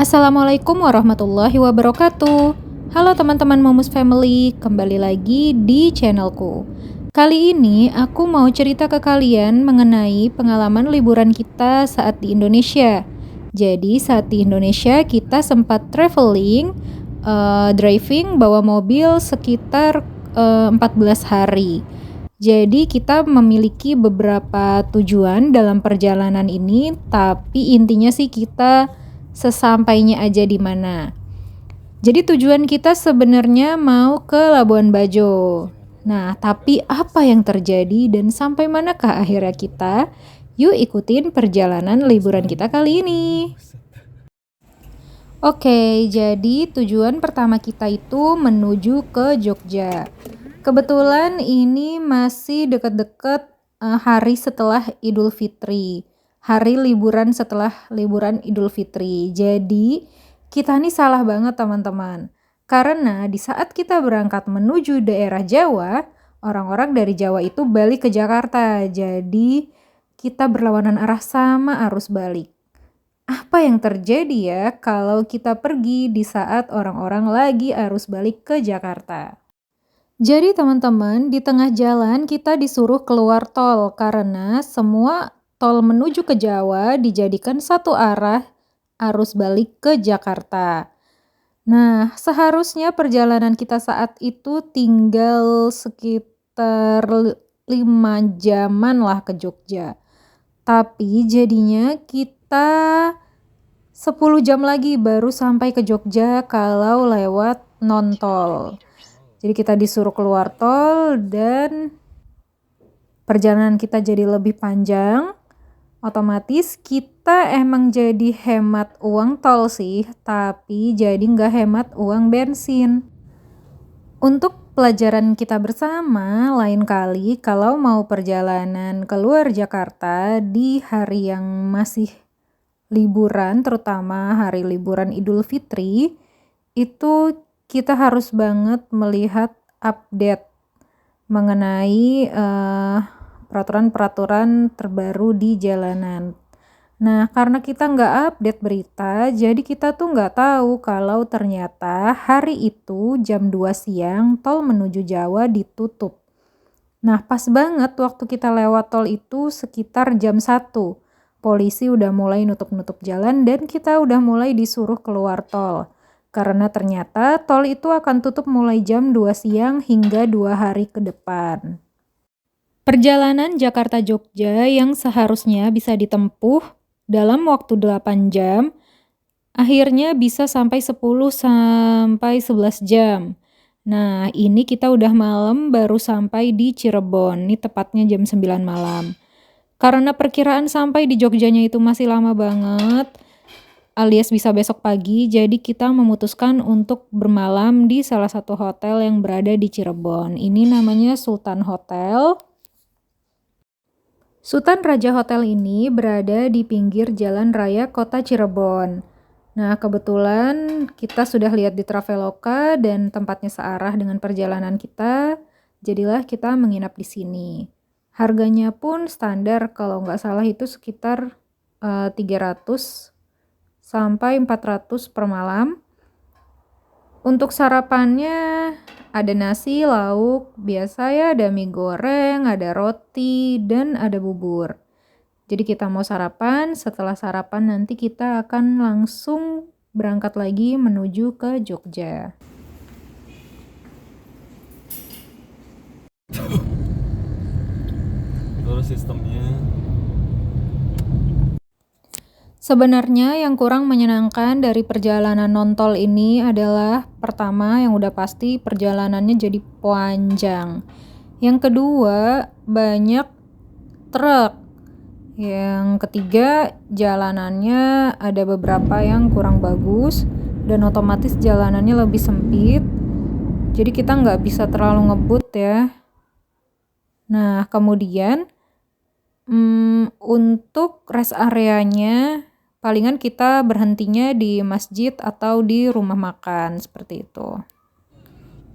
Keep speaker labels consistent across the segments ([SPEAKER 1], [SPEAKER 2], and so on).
[SPEAKER 1] Assalamualaikum warahmatullahi wabarakatuh. Halo teman-teman Momus Family, kembali lagi di channelku. Kali ini aku mau cerita ke kalian mengenai pengalaman liburan kita saat di Indonesia. Jadi saat di Indonesia kita sempat traveling, driving bawa mobil sekitar 14 hari. Jadi kita memiliki beberapa tujuan dalam perjalanan ini, tapi intinya sih kita sesampainya aja di mana. Jadi tujuan kita sebenarnya mau ke Labuan Bajo. Nah, tapi apa yang terjadi dan sampai manakah akhirnya kita? Yuk ikutin perjalanan liburan kita kali ini. Oke, jadi tujuan pertama kita itu menuju ke Jogja. Kebetulan ini masih dekat-dekat hari setelah Idul Fitri. Hari liburan setelah liburan Idul Fitri. Jadi, kita nih salah banget teman-teman. Karena di saat kita berangkat menuju daerah Jawa, orang-orang dari Jawa itu balik ke Jakarta. Jadi, kita berlawanan arah sama arus balik. Apa yang terjadi ya kalau kita pergi di saat orang-orang lagi arus balik ke Jakarta? Jadi teman-teman, di tengah jalan kita disuruh keluar tol karena semua tol menuju ke Jawa dijadikan satu arah arus balik ke Jakarta. Nah, seharusnya perjalanan kita saat itu tinggal sekitar 5 jaman lah ke Jogja. Tapi jadinya kita 10 jam lagi baru sampai ke Jogja kalau lewat non-tol. Jadi kita disuruh keluar tol dan perjalanan kita jadi lebih panjang. Otomatis kita emang jadi hemat uang tol sih, tapi jadi nggak hemat uang bensin. Untuk pelajaran kita bersama, lain kali kalau mau perjalanan keluar Jakarta di hari yang masih liburan, terutama hari liburan Idul Fitri, itu kita harus banget melihat update mengenai peraturan-peraturan terbaru di jalanan. Nah, karena kita nggak update berita, jadi kita tuh nggak tahu kalau ternyata hari itu jam 2 siang tol menuju Jawa ditutup. Nah, pas banget waktu kita lewat tol itu sekitar jam 1. Polisi udah mulai nutup-nutup jalan dan kita udah mulai disuruh keluar tol. Karena ternyata tol itu akan tutup mulai jam 2 siang hingga 2 hari ke depan. Perjalanan Jakarta-Jogja yang seharusnya bisa ditempuh dalam waktu 8 jam, akhirnya bisa sampai 10 sampai 11 jam. Nah, ini kita udah malam baru sampai di Cirebon, ini tepatnya jam 9 malam. Karena perkiraan sampai di Jogjanya itu masih lama banget, alias bisa besok pagi, jadi kita memutuskan untuk bermalam di salah satu hotel yang berada di Cirebon. Ini namanya Sultan Hotel. Sultan Raja Hotel ini berada di pinggir Jalan Raya Kota Cirebon. Nah, kebetulan kita sudah lihat di Traveloka dan tempatnya searah dengan perjalanan kita, jadilah kita menginap di sini. Harganya pun standar, kalau nggak salah itu sekitar 300 sampai 400 per malam. Untuk sarapannya ada nasi, lauk, biasa ya, ada mie goreng, ada roti, dan ada bubur. Jadi kita mau sarapan, setelah sarapan nanti kita akan langsung berangkat lagi menuju ke Jogja.
[SPEAKER 2] Terus sistemnya
[SPEAKER 1] Sebenarnya yang kurang menyenangkan dari perjalanan non-tol ini adalah pertama yang udah pasti perjalanannya jadi panjang. Yang kedua banyak truk. Yang ketiga jalanannya ada beberapa yang kurang bagus dan otomatis jalanannya lebih sempit. Jadi kita nggak bisa terlalu ngebut ya. Nah kemudian untuk rest areanya palingan kita berhentinya di masjid atau di rumah makan seperti itu.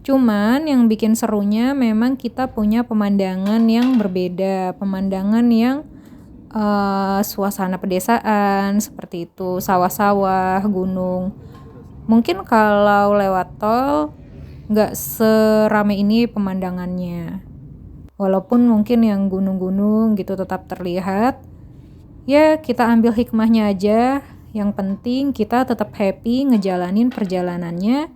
[SPEAKER 1] Cuman yang bikin serunya memang kita punya pemandangan yang berbeda, pemandangan yang suasana pedesaan seperti itu, sawah-sawah, gunung. Mungkin kalau lewat tol nggak serame ini pemandangannya. Walaupun mungkin yang gunung-gunung gitu tetap terlihat, ya kita ambil hikmahnya aja. Yang penting kita tetap happy ngejalanin perjalanannya.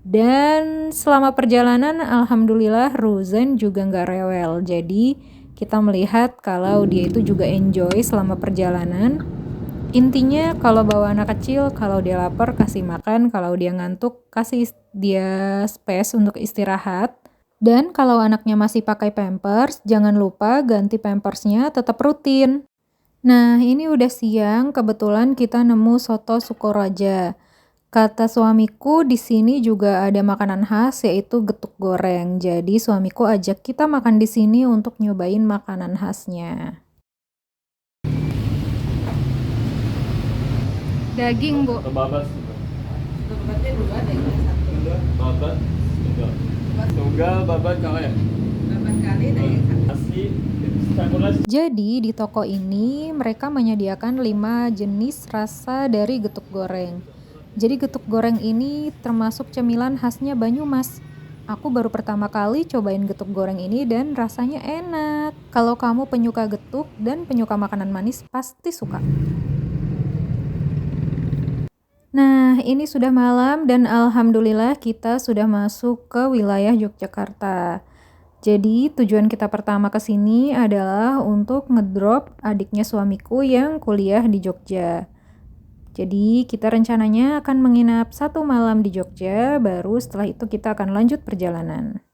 [SPEAKER 1] Dan selama perjalanan alhamdulillah Ruzen juga nggak rewel. Jadi kita melihat kalau dia itu juga enjoy selama perjalanan. Intinya kalau bawa anak kecil, kalau dia lapar kasih makan, kalau dia ngantuk kasih dia space untuk istirahat. Dan kalau anaknya masih pakai pampers, jangan lupa ganti pampersnya tetap rutin. Nah, ini udah siang, kebetulan kita nemu soto Sukoraja. Kata suamiku di sini juga ada makanan khas yaitu getuk goreng. Jadi suamiku ajak kita makan di sini untuk nyobain makanan khasnya. Daging, Bu.
[SPEAKER 2] Babas. Babatnya dua, daging satu. Babat, tunggal. Tunggal, babat kali ya? Babat kali, daging satu. Nasi, campuran.
[SPEAKER 1] Jadi di toko ini mereka menyediakan 5 jenis rasa dari getuk goreng. Jadi getuk goreng ini termasuk cemilan khasnya Banyumas. Aku baru pertama kali cobain getuk goreng ini dan rasanya enak. Kalau kamu penyuka getuk dan penyuka makanan manis pasti suka. Nah, ini sudah malam dan alhamdulillah kita sudah masuk ke wilayah Yogyakarta. Jadi tujuan kita pertama ke sini adalah untuk ngedrop adiknya suamiku yang kuliah di Jogja. Jadi kita rencananya akan menginap 1 malam di Jogja, baru setelah itu kita akan lanjut perjalanan.